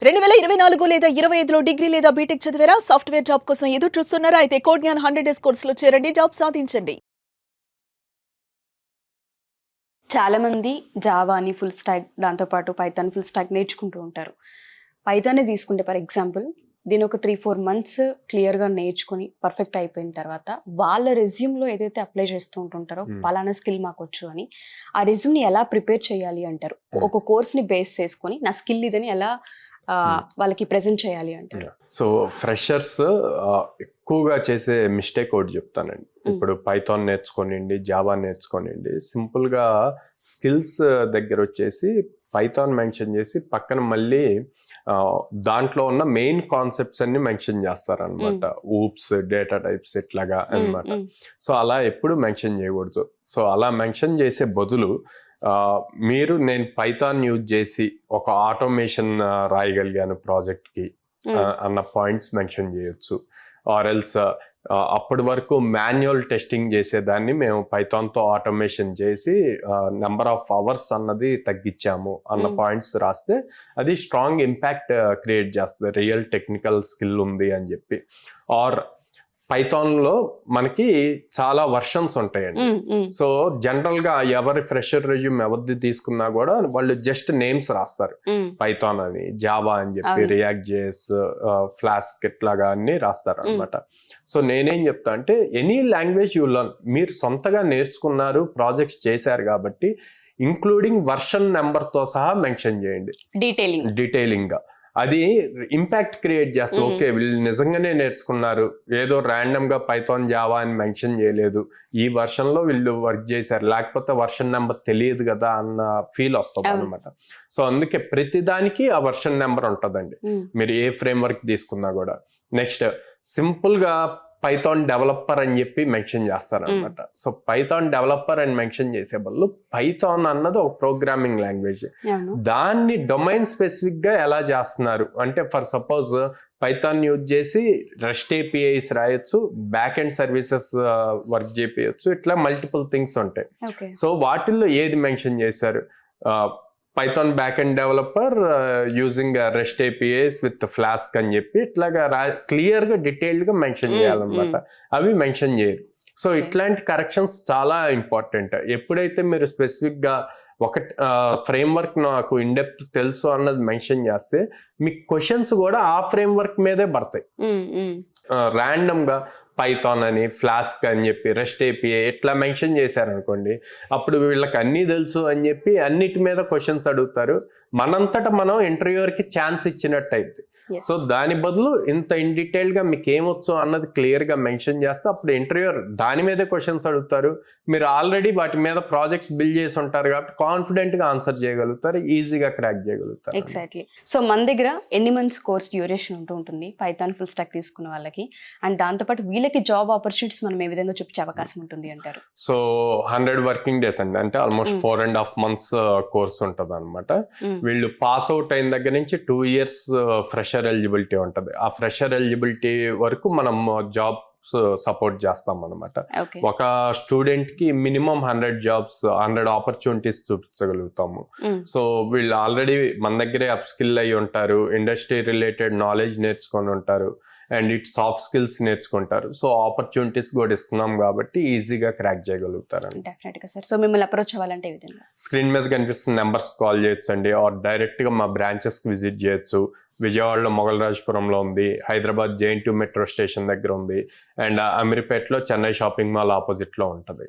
2024 లేదా 25లో డిగ్రీ లేదా బీటెక్ చదివారా? సాఫ్ట్‌వేర్ జాబ్ కోసం ఎదురు చూస్తున్నారా? అయితే కోడ్‌జ్ఞాన్ 100 డేస్ కోర్సులో చేరండి. జాబ్ సాధించండి. చాలామంది జావాని ఫుల్ స్టాక్ దాంతోపాటు పైథాన్ ఫుల్ స్టాక్ నేర్చుకుంటూ ఉంటారు. పైథానే తీసుకుంటే ఫర్ ఎగ్జాంపుల్ దీని ఒక 3-4 మంత్స్ క్లియర్‌గా నేర్చుకొని పర్ఫెక్ట్ అయిపోయిన తర్వాత వాళ్ళ రెజ్యూమ్‌లో ఏదైతే అప్లై చేస్తూ ఉంటుంటారో పలానా స్కిల్ మాకొచ్చు అని ఆ రెజ్యూమ్‌ని ఎలా ప్రిపేర్ చేయాలి అంటారు? ఒక కోర్స్‌ని బేస్ చేసుకొని నా స్కిల్ ఇదని ఎలా వాళ్ళకి ప్రెజెంట్ చేయాలి అంటారు? సో ఫ్రెషర్స్ ఎక్కువగా చేసే మిస్టేక్ ఒకటి చెప్తానండి. ఇప్పుడు పైథాన్ నేర్చుకోనివ్వండి, జావా నేర్చుకోనివ్వండి, సింపుల్గా స్కిల్స్ దగ్గర వచ్చేసి పైథాన్ మెన్షన్ చేసి పక్కన మళ్ళీ దాంట్లో ఉన్న మెయిన్ కాన్సెప్ట్స్ అన్ని మెన్షన్ చేస్తారనమాట. ఊప్స్, డేటా టైప్స్ ఇట్లాగా అనమాట. సో అలా ఎప్పుడు మెన్షన్ చేయకూడదు. సో అలా మెన్షన్ చేసే బదులు మీరు నేను పైథాన్ యూజ్ చేసి ఒక ఆటోమేషన్ రాయగలిగాను ప్రాజెక్ట్కి అన్న పాయింట్స్ మెన్షన్ చేయొచ్చు. ఆర్ ఎల్స్ అప్పటి వరకు మాన్యువల్ టెస్టింగ్ చేసేదాన్ని మేము పైథాన్తో ఆటోమేషన్ చేసి నెంబర్ ఆఫ్ అవర్స్ అన్నది తగ్గించాము అన్న పాయింట్స్ రాస్తే అది స్ట్రాంగ్ ఇంపాక్ట్ క్రియేట్ చేస్తుంది, రియల్ టెక్నికల్ స్కిల్ ఉంది అని చెప్పి. ఆర్ పైథాన్లో మనకి చాలా వర్షన్స్ ఉంటాయండి. సో జనరల్గా ఎవరి ఫ్రెషర్ రెజ్యూమ్ ఎవరిది తీసుకున్నా కూడా వాళ్ళు జస్ట్ నేమ్స్ రాస్తారు, పైథాన్ అని, జావా అని చెప్పి, రియాక్ట్ జేఎస్, ఫ్లాస్క్ ఇట్లాగా అన్ని రాస్తారు అనమాట. సో నేనేం చెప్తా అంటే ఎనీ లాంగ్వేజ్ యూ లర్న్, మీరు సొంతగా నేర్చుకున్నారు, ప్రాజెక్ట్స్ చేశారు కాబట్టి ఇంక్లూడింగ్ వర్షన్ నెంబర్తో సహా మెన్షన్ చేయండి డీటెయిలింగ్గా. అది ఇంపాక్ట్ క్రియేట్ చేస్తుంది. ఓకే, వీళ్ళు నిజంగానే నేర్చుకున్నారు, ఏదో ర్యాండమ్గా పైథాన్ జావా అని మెన్షన్ చేయలేదు, ఈ వర్షన్లో వీళ్ళు వర్క్ చేశారు, లేకపోతే వర్షన్ నెంబర్ తెలియదు కదా అన్న ఫీల్ వస్తుంది అనమాట. సో అందుకే ప్రతిదానికి ఆ వర్షన్ నెంబర్ ఉంటుందండి, మీరు ఏ ఫ్రేమ్ వర్క్ తీసుకున్నా కూడా. నెక్స్ట్ సింపుల్గా పైథాన్ డెవలపర్ అని చెప్పి మెన్షన్ చేస్తారనమాట. సో పైథాన్ డెవలపర్ అని మెన్షన్ చేసే బదులు పైథాన్ అన్నది ఒక ప్రోగ్రామింగ్ లాంగ్వేజ్, దాన్ని డొమైన్ స్పెసిఫిక్ గా ఎలా చేస్తున్నారు అంటే, ఫర్ సపోజ్ పైథాన్ యూజ్ చేసి రెస్ట్ ఏపీఐస్ రాయొచ్చు, బ్యాక్ ఎండ్ సర్వీసెస్ వర్క్ చేపించచ్చు, ఇట్లా మల్టిపుల్ థింగ్స్ ఉంటాయి. సో వాటిల్లో ఏది మెన్షన్ చేశారు? Python back end developer using rest APIs with flask అని చెప్పి ఇట్లాగా క్లియర్గా డీటెయిల్డ్గా మెన్షన్ చేయాలన్నమాట. అవి మెన్షన్ చేయరు. సో ఇట్లాంటి కరెక్షన్స్ చాలా ఇంపార్టెంట్. ఎప్పుడైతే మీరు స్పెసిఫిక్గా ఒక ఫ్రేమ్ వర్క్ నాకు ఇన్డెప్త్ తెలుసు అన్నది మెన్షన్ చేస్తే మీకు క్వశ్చన్స్ కూడా ఆ ఫ్రేమ్ వర్క్ మీదే పడతాయి. ర్యాండమ్గా పైథాన్ అని, ఫ్లాస్క్ అని చెప్పి, రెస్ట్ ఏపీఐ ఇట్లా మెన్షన్ చేశారనుకోండి, అప్పుడు వీళ్ళకి అన్నీ తెలుసు అని చెప్పి అన్నిటి మీద క్వశ్చన్స్ అడుగుతారు. మనంతటా మనం ఇంటర్వ్యూవర్కి ఛాన్స్ ఇచ్చినట్టు అయితే. సో దాని బదులు ఇంత ఇన్ డీటెయిల్గా మీకు ఏమొచ్చు అన్నది క్లియర్గా మెన్షన్ చేస్తే అప్పుడు ఇంటర్వ్యూవర్ దాని మీదే క్వశ్చన్స్ అడుగుతారు. మీరు ఆల్రెడీ వాటి మీద ప్రాజెక్ట్స్ బిల్డ్ చేసి ఉంటారు కాబట్టి కాన్ఫిడెంట్గా ఆన్సర్ చేయగలుగుతారు, ఈజీగా క్రాక్ చేయగలుగుతారు. ఎగ్జాక్ట్లీ. సో మన దగ్గర ఎన్ని మంత్స్ కోర్స్ డ్యూరేషన్ ఉంటూ ఉంటుంది పైథాన్ ఫుల్ స్టాక్ తీసుకున్న వాళ్ళకి, అండ్ దాంతోపాటు వీళ్ళకి జాబ్ ఆపర్చునిటీస్ మనం ఏ విధంగా చూపించే అవకాశం ఉంటుంది అంటారు? సో 100 వర్కింగ్ డేస్ అండి, అంటే ఆల్మోస్ట్ 4.5 months కోర్స్ ఉంటుంది అనమాట. వీళ్ళు పాస్ అవుట్ అయిన దగ్గర నుంచి 2 years ఫ్రెషర్ ఎలిజిబిలిటీ ఉంటుంది. ఆ ఫ్రెషర్ ఎలిజిబిలిటీ వరకు మనం జాబ్ సపోర్ట్ చేస్తాం అనమాట. ఒక స్టూడెంట్ కి మినిమం 100 ఆపర్చునిటీస్ చూపించగలుగుతాము. సో వీళ్ళు ఆల్రెడీ మన దగ్గరే అప్ స్కిల్ అయ్యి ఉంటారు, ఇండస్ట్రీ రిలేటెడ్ నాలెడ్జ్ నేర్చుకొని ఉంటారు, అండ్ ఇట్ సాఫ్ట్ స్కిల్స్ నేర్చుకుంటారు. సో ఆపర్చునిటీస్ కూడా ఇస్తున్నాం కాబట్టి ఈజీగా క్రాక్ చేయగలుగుతారు. సో మిమ్మల్ని అప్రోచ్ అవ్వాలంటే ఈ విధంగా స్క్రీన్ మీద కనిపిస్తున్న నెంబర్స్ కాల్ చేయొచ్చు అండి, ఆర్ డైరెక్ట్ గా మా బ్రాంచెస్ కి విజిట్ చేయొచ్చు. విజయవాడలో మొగల్రాజపురంలో ఉంది, హైదరాబాద్ JNT మెట్రో స్టేషన్ దగ్గర ఉంది, అండ్ అమీర్పేటలో చెన్నై షాపింగ్ మాల్ ఆపోజిట్ లో ఉంటుంది.